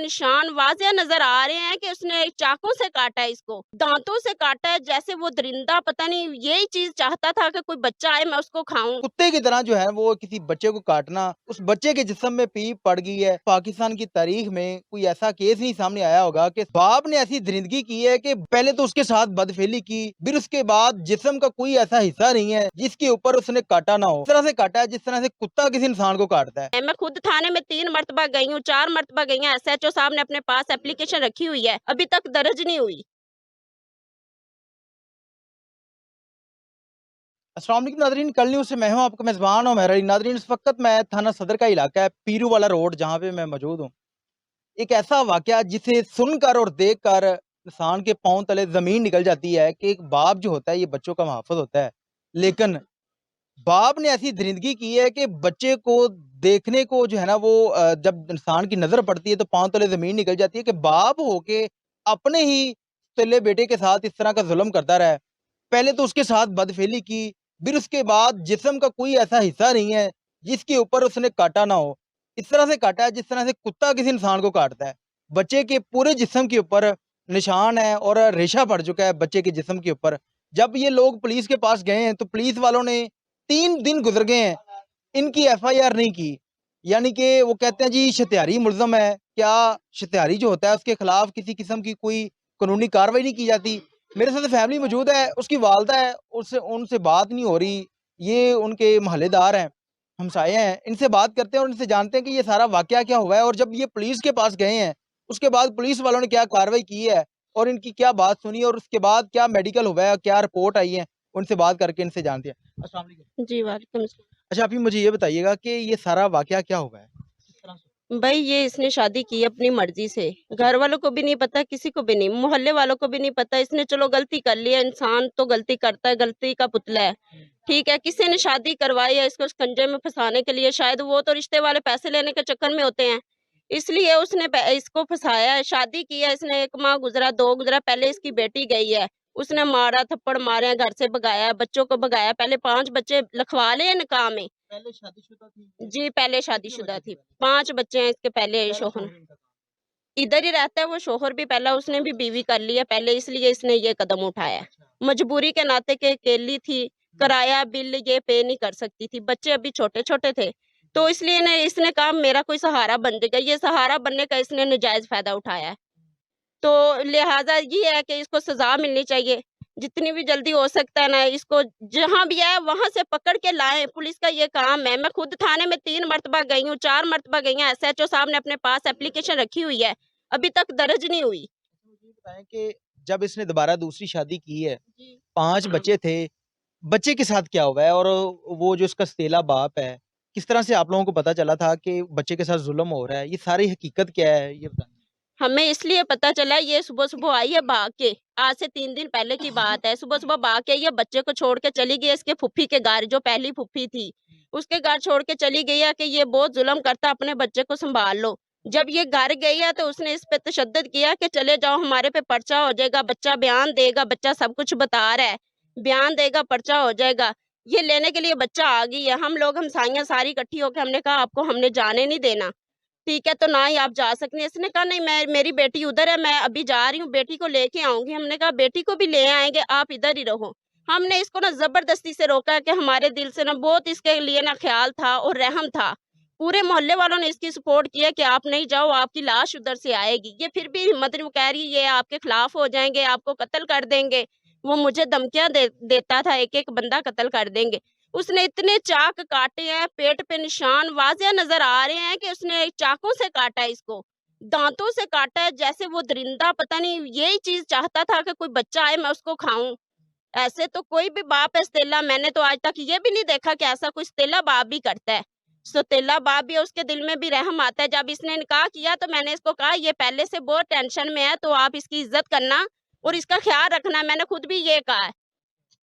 निशान वाज़िह नज़र आ रहे हैं कि उसने चाकू से काटा है इसको, दाँतों से काटा है, जैसे वो दरिंदा पता नहीं यही चीज़ चाहता था कि कोई बच्चा आए मैं उसको खाऊँ। कुत्ते की तरह जो है वो किसी बच्चे को काटना, उस बच्चे के जिस्म में पीप पड़ गई है। पाकिस्तान की तारीख में कोई ऐसा केस नहीं सामने आया होगा कि बाप ने ऐसी दरिंदगी की है कि पहले तो उसके साथ बदफेली की, फिर उसके बाद जिस्म का कोई ऐसा हिस्सा नहीं है जिसके ऊपर उसने काटा ना हो। इस तरह से काटा है जिस तरह से कुत्ता किसी इंसान को काटता है। मैं खुद थाने में 3 मर्तबा गई हूँ, 4 मर्तबा गई हूँ, एसएचओ साहब ने अपने पास एप्लीकेशन रखी हुई है, अभी तक दर्ज नहीं हुई। अस्सलाम वालेकुम नादरीन, कल न्यूज़ से मैं हूं आपका मेज़बान उमैर अली। नादरीन, इस वक्त मैं थाना सदर का इलाका है पीरू वाला रोड जहां पे मैं मौजूद हूं। एक ऐसा वाकया जिसे सुनकर और देखकर इंसान के पाँव तले ज़मीन निकल जाती है कि एक बाप जो होता है ये बच्चों का मुहाफ़िज़ होता है। लेकिन बाप ने ऐसी दरिंदगी की है कि बच्चे को देखने को जो है ना वो जब इंसान की नज़र पड़ती है तो पाँव तले ज़मीन निकल जाती है कि बाप होके अपने ही सौतेले बेटे के साथ इस तरह का ज़ुल्म करता रहा है। पहले तो उसके साथ बदफेली की, फिर उसके बाद जिस्म का कोई ऐसा हिस्सा नहीं है, जिसके ऊपर उसने काटा ना हो। इस तरह से काटा है जिस तरह से कुत्ता किसी इंसान को काटता है। बच्चे के पूरे जिस्म के ऊपर निशान है और रेशा पड़ चुका है बच्चे के जिस्म के ऊपर। जब ये लोग पुलिस के पास गए हैं, तो पुलिस वालों ने 3 दिन गुज़र गए हैं, इनकी एफआईआर नहीं की। यानी कि वो कहते हैं जी शतियारी मुल्ज़म है, क्या शतियारी जो होता है उसके खिलाफ किसी किस्म की कोई कानूनी कार्रवाई नहीं की जाती? मेरे साथ फैमिली मौजूद है, उसकी वालदा है, उससे उनसे बात नहीं हो रही। ये उनके मोहल्लेदार हैं, हमसाये हैं, इनसे बात करते हैं और इनसे जानते हैं कि ये सारा वाक़या क्या हुआ है और जब ये पुलिस के पास गए हैं, उसके बाद पुलिस वालों ने क्या कार्रवाई की है और इनकी क्या बात सुनी और उसके बाद क्या मेडिकल हुआ है, क्या रिपोर्ट आई है, उनसे बात करके इनसे जानते हैं। अस्सलाम वालेकुम। जी, वालेकुम सलाम। अच्छा, आप ही मुझे ये बताइएगा कि ये सारा वाक़या क्या हुआ है? किस तरह से? भई ये इसने शादी की अपनी मर्ज़ी से, घर वालों को भी नहीं पता, किसी को भी नहीं, मोहल्ले वालों को भी नहीं पता, इसने चलो गलती कर ली है, इंसान तो गलती करता है, गलती का पुतला है। ठीक है, किसी ने शादी करवाई है इसको शिकंजे में फँसाने के लिए, शायद वो तो रिश्ते वाले पैसे लेने के चक्कर में होते हैं, इसलिए उसने इसको फँसाया है, शादी की है इसने, 1 माह गुज़रा, 2 गुज़रा, पहले इसकी बेटी गई है, उसने मारा, थप्पड़ मारे हैं, घर से भगाया, बच्चों को भगाया, पहले 5 बच्चे लिखवा लिए हैं निकाह में। पहले शादीशुदा थी? जी, पहले कितने शादीशुदा बच्चे थे थी, पहले? 5 बच्चे हैं इसके पहले पहला शौहर। शौहर इनका कहाँ? इधर ही रहता है वो शौहर भी, पहला उसने भी बीवी कर ली है पहले, इसलिए इसने ये कदम उठाया है। अच्छा। मजबूरी के नाते के अकेली थी, हुँ। किराया बिल ये पे नहीं कर सकती थी, बच्चे अभी छोटे-छोटे थे। तो इसलिए ना इसने कहा मेरा कोई सहारा बन जाएगा, ये सहारा बनने का इसने नाजायज़ फ़ायदा उठाया है। तो लिहाज़ा ये है कि इसको सज़ा मिलनी चाहिए। जितनी भी जल्दी हो सकता है ना इसको जहाँ भी है वहाँ से पकड़ के लाएँ, पुलिस का ये काम है। मैं खुद थाने में 3 मर्तबा गई हूँ, 4 मर्तबा गई हूँ, एसएचओ साहब ने अपने पास एप्लीकेशन रखी हुई है, अभी तक दर्ज नहीं हुई। अच्छा, मुझे ये बताएँ कि जब इसने दोबारा दूसरी शादी की है, जी। 5 बच्चे थे, बच्चे के साथ क्या हुआ है? और वो जो इसका सौतेला बाप है, किस तरह से आप लोगों को पता चला था कि बच्चे के साथ ज़ुल्म हो रहा है? ये सारी हकीकत क्या है? ये बताएँ। हमें इसलिए पता चला ये सुबह-सुबह आई है भाग के, आज से 3 दिन पहले की बात है। सुबह-सुबह भाग के ये बच्चे को छोड़ के चली गई है इसके फूफी के घर, जो पहली फूफी थी। उसके घर छोड़ के चली गई है कि ये बहुत ज़ुल्म करता है, अपने बच्चे को सँभाल लो। जब ये घर गई है तो उसने इस पे तशद्दुद किया कि चले जाओ हमारे पे पर्चा हो जाएगा, बच्चा बयान देगा, बच्चा सब कुछ बता रहा है, बयान देगा, पर्चा हो जाएगा। ये लेने के लिए बच्चा आ गई है। हम लोग हमसाइयाँ सारी इकट्ठी होके हमने कहा आपको हमने जाने नहीं देना। ठीक है, तो ना ही आप जा सकती हैं। इसने कहा नहीं मैं मेरी बेटी उधर है, मैं अभी जा रही हूँ, बेटी को लेके आऊँगी। हमने कहा बेटी को भी ले आएँगे, आप इधर ही रहो। हमने इसको ना ज़बरदस्ती से रोका कि हमारे दिल से ना बहुत इसके लिए ना ख़्याल था और रहम था। पूरे मोहल्ले वालों ने इसकी सपोर्ट की है कि आप नहीं जाओ, आपकी लाश उधर से आएगी। ये फिर भी हिम्मत नहीं, वो कह रही है ये आपके खिलाफ हो जाएँगे, आपको कत्ल कर देंगे। वो मुझे धमकियाँ देता था, एक-एक बंदा कत्ल कर देंगे। उसने इतने चाक काटे हैं, पेट पे निशान वाज़िह नज़र आ रहे हैं कि उसने चाकू से काटा है इसको, दाँतों से काटा है, जैसे वो दरिंदा पता नहीं यही चीज़ चाहता था कि कोई बच्चा आए मैं उसको खाऊँ। ऐसे तो कोई भी बाप है सौतेला, मैंने तो आज तक ये भी नहीं देखा कि ऐसा कोई सौतेला बाप भी करता है। सौतेला बाप भी है, उसके दिल में भी रहम आता है। जब इसने निकाह किया तो मैंने इसको कहा ये पहले से बहुत टेंशन में है, तो आप इसकी इज़्ज़त करना और इसका ख़्याल रखना, मैंने खुद भी ये कहा है।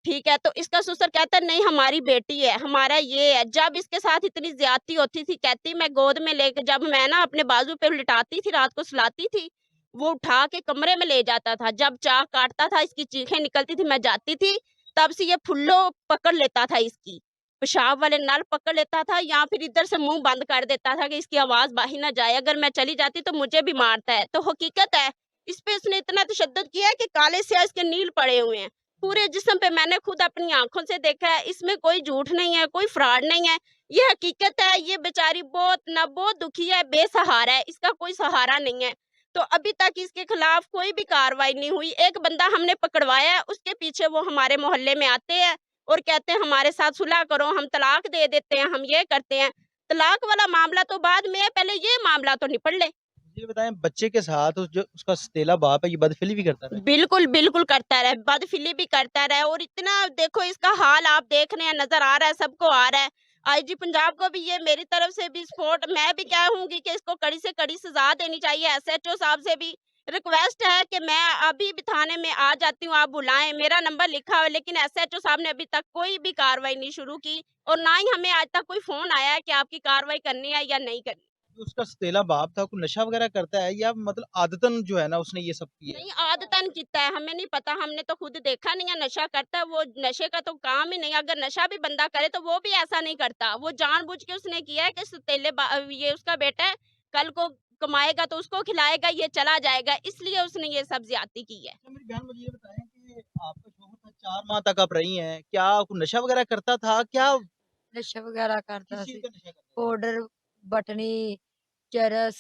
ठीक है, तो इसका ससुर कहता है नहीं हमारी बेटी है, हमारा ये है। जब इसके साथ इतनी ज़्यादती होती थी, कहती मैं गोद में लेके जब मैं ना अपने बाजू पे लिटाती थी, रात को सुलाती थी, वो उठा के कमरे में ले जाता था। जब चाक काटता था, इसकी चीखें निकलती थी, मैं जाती थी, तब से ये फुल्लो पकड़ लेता था इसकी। पेशाब वाले नल पकड़ लेता था या फिर इधर से मुंह बंद कर देता था कि इसकी आवाज बाहर ना जाए, अगर मैं चली जाती तो मुझे भी मारता है। तो हकीकत है इस पे उसने इतना तशद्दुद किया है कि काले स्याह इसके नील पड़े हुए हैं पूरे जिस्म पे। मैंने खुद अपनी आंखों से देखा है, इसमें कोई झूठ नहीं है, कोई फ्रॉड नहीं है, ये हकीकत है। ये बेचारी बहुत दुखी है, बेसहारा है, इसका कोई सहारा नहीं है। तो अभी तक इसके खिलाफ कोई भी कार्रवाई नहीं हुई। एक बंदा हमने पकड़वाया है, उसके पीछे वो हमारे मोहल्ले में आते हैं और कहते हैं हमारे साथ सुलह करो, हम तलाक दे देते हैं, हम ये करते हैं। तलाक वाला मामला तो बाद में है, पहले ये मामला तो निपट ले। ये बताएं, बच्चे के साथ जो उसका सतीला बाप है, ये बदफिली भी करता है? बिल्कुल, बिल्कुल करता रहा, बदफिली भी करता रहा और इतना देखो इसका हाल आप देख रहे हैं, नज़र आ रहा है, सबको आ रहा है। आईजी पंजाब को भी ये मेरी तरफ से भी सपोर्ट मैं भी कहूँगी कि इसको कड़ी से कड़ी सज़ा देनी चाहिए। एसएचओ साहब से भी रिक्वेस्ट है कि मैं अभी भी थाने में आ जाती हूँ, आप बुलाएँ, मेरा नंबर लिखा हुआ है, लेकिन एसएचओ साहब ने अभी तक कोई भी कार्रवाई नहीं शुरू की और ना ही हमें आज तक कोई फ़ोन आया है कि आपकी कार्रवाई करनी है या नहीं करनी। जो उसका सतीला बाप था, कोई नशा वगैरह करता है या मतलब आदतन जो है ना उसने ये सब किया है? नहीं, आदतन किया है, हमें नहीं पता, हमने तो खुद देखा नहीं है नशा करता है, वो नशे का तो काम ही नहीं है। अगर नशा भी बंदा करे तो वो भी ऐसा नहीं करता, वो जानबूझ के उसने किया है कि ये उसका बेटा है, कल को कमाएगा तो उसको खिलाएगा, ये चला जाएगा, इसलिए उसने ये सब ज्यादती की है। अच्छा, मेरी बहन मुझे ये बताएं कि आपका शौहर था, 4 माह तक आप रही हैं, क्या कोई नशा वगैरह करता था? क्या नशा वगैरह किस करता चीज़ ਸੀ का नशा करता था? ਪਾਊਡਰ ਬਟਨੀ ਚਰਸ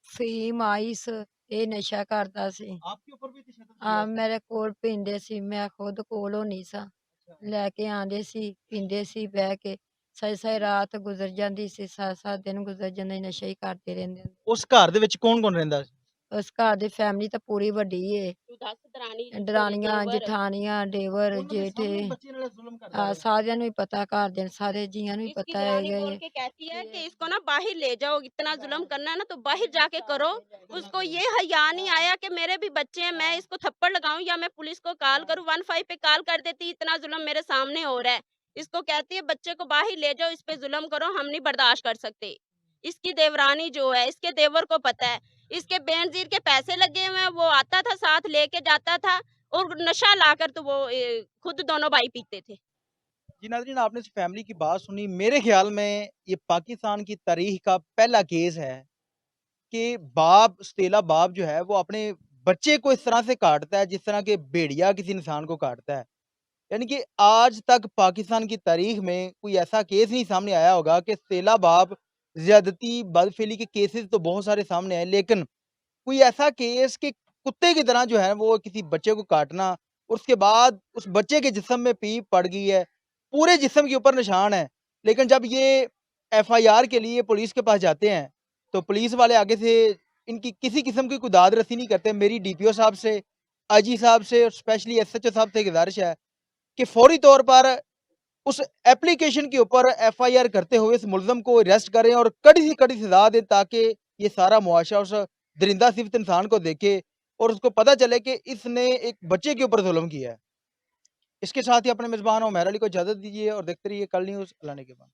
ਫੀਮ ਆਈਸ ਇਹ ਨਸ਼ਾ ਕਰਦਾ ਸੀ आपके ऊपर भी तशद्दुद किया ਆ उसने? ਮੇਰੇ ਕੋਲ ਪੀਂਦੇ ਸੀ ਮੈਂ ਖੁਦ ਕੋਲ ਹੋਣੀ ਸਾਂ अच्छा, ਲੈ ਕੇ ਆਂਦੇ ਸੀ ਪੀਂਦੇ ਸੀ ਬਹਿ ਕੇ ਸਹੀ ਸਹੀ ਰਾਤ ਗੁਜ਼ਰ ਜਾਂਦੀ ਸੀ 7-7 ਦਿਨ ਗੁਜ਼ਰ ਜਾਂਦੇ ਨਸ਼ਾ ਹੀ ਕਰਦੇ ਰਹਿੰਦੇ उस घर ਦੇ ਵਿੱਚ ਕੌਣ-ਕੌਣ ਰਹਿੰਦਾ ਸੀ? ਉਸ ਘਰ ਦੀ ਫੈਮਿਲੀ ਤਾਂ ਪੂਰੀ ਵੱਡੀ ਏ तू दस दरानी ਦਰਾਣੀਆਂ देवर ਜਠਾਣੀਆਂ ਡੇਵਰ ਉਹਨਾਂ ਦੇ ਜੇਠ ਸਾਹਮਣੇ ਬੱਚੇ ਨਾਲ ਜ਼ੁਲਮ ਕਰਦਾ ਰਿਹਾ। ਸਾਰਿਆਂ ਨੂੰ ਹੀ ਪਤਾ ਘਰ ਦੇ ਸਾਰੇ ਜੀਆਂ ਨੂੰ ਹੀ इसकी पता दरानी है बोल के कहती है कि इसको ना बाहर ले जाओ, इतना जुल्म करना है ना तो बाहर जाके करो। उसको ये हया नहीं आया कि मेरे भी बच्चे हैं, मैं इसको थप्पड़ लगाऊं या मैं पुलिस को कॉल करूं, 15 पे कॉल कर देती, इतना जुल्म मेरे सामने हो रहा है। इसको कहती है बच्चे को बाहर ले जाओ, इस पे जुल्म करो, हम नहीं बर्दाश्त कर सकते। इसकी देवरानी जो है, इसके देवर को पता है, इसके बेनजीर के पैसे लगे हुए हैं, वो आता था साथ लेके जाता था और नशा लाकर तो वो खुद दोनों भाई पीते थे। जी नाज़रीन, आपने इस फैमिली की बात सुनी। मेरे ख़्याल में ये पाकिस्तान की तारीख़ का पहला केस है कि सतीला बाप जो है वो अपने बच्चे को इस तरह से काटता है जिस तरह के भेड़िया किसी इंसान को काटता है। यानी कि आज तक पाकिस्तान की तारीख़ में कोई ऐसा केस नहीं सामने आया होगा कि सतीला बाप ज़्यादती, बदफ़िली के केसेज़ तो बहुत सारे सामने आए, लेकिन कोई ऐसा केस कि कुत्ते की तरह जो है वो किसी बच्चे को काटना और उसके बाद उस बच्चे के जिस्म में पीप पड़ गई है, पूरे जिस्म के ऊपर निशान है। लेकिन जब ये एफआईआर के लिए पुलिस के पास जाते हैं, तो पुलिस वाले आगे से इनकी किसी किस्म की कोई दाद रसी नहीं करते। मेरी डीपीओ साहब से, आईजी साहब से और स्पेशली एसएचओ साहब से गुज़ारिश है कि फौरी तौर पर उस एप्लीकेशन के ऊपर एफआईआर करते हुए इस मुल्ज़िम को अरेस्ट करें और कड़ी से कड़ी सज़ा दें, ताकि ये सारा मुआशरा उस दरिंदा सिफ़त इंसान को देखे और उसको पता चले कि इसने एक बच्चे के ऊपर ज़ुल्म किया है। इसके साथ ही अपने मेज़बान उमैर अली को इजाज़त दीजिए और देखते रहिए कल न्यूज़। अल्लाह ने के बाद।